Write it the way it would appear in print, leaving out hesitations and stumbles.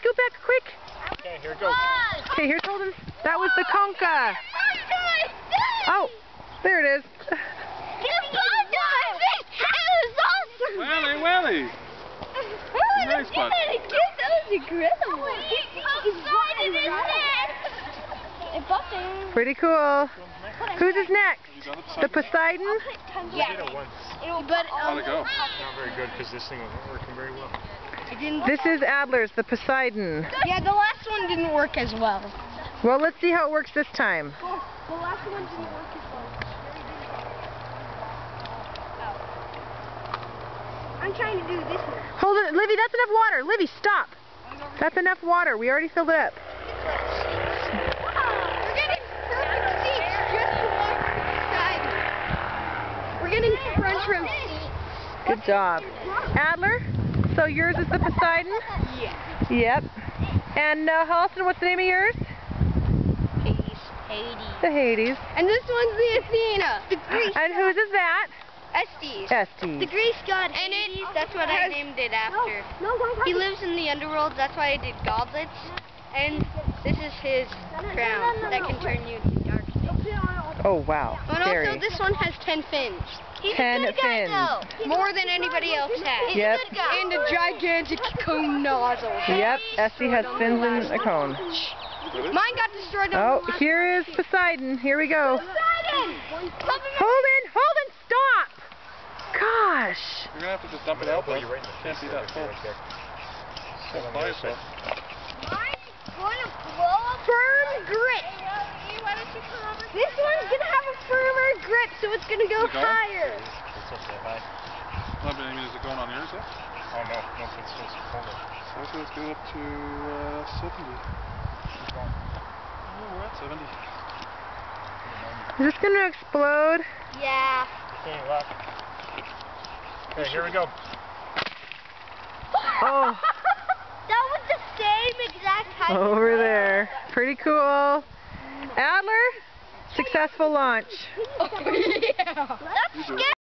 go back quick. Okay, here it goes. Okay, here's Holden. That was the concha. Oh, there it is. Welly, welly. Nice one. That was incredible. Pretty cool. Whose is next? The Poseidon? Yeah. I did it once. But How'd it go? Not very good because this thing wasn't working very well. This is Adler's, the Poseidon. yeah, the last one didn't work as well. Well, let's see how it works this time. The last one didn't work as well. I'm trying to do this one. Hold it, Livy, that's enough water. Livy, stop. That's enough water. We already filled it up. We're getting perfect seats just to watch Poseidon. We're getting front row seats. Good job. Adler, so yours is the Poseidon? Yeah. Yep. And Holston, what's the name of yours? Hades. The Hades. And this one's the Athena. The Greece. And whose is that? Estes. Estes. The Greece god Hades. That's what I named it after. He lives in the underworld. That's why I did goblets. And this is his crown that can turn you to darkness. Oh, wow. And Scary. also, this one has 10 fins. 10 fins. More than anybody else has. Yep. And a gigantic cone nozzle. Yep, Esty has fins in a cone. Mine got destroyed on Oh, the last here is Poseidon. Here we go. Poseidon! Holden, stop! Gosh. You're gonna have to just dump it out, though. You're right in the Can't be that full. right there. So by yourself. Firm grip. This one's gonna have a firmer grip, so it's gonna go Is it going? higher. It's up there high. I mean, is it going on yours yet? Oh no, no, it's just hold it. So let's get up to 70. Oh, we're at 70. Is this going to explode? Yeah. Okay, left. Okay, here we go. Oh, That was the same exact height. over there. Pretty cool. Adler, successful launch. Oh, yeah. That's scary.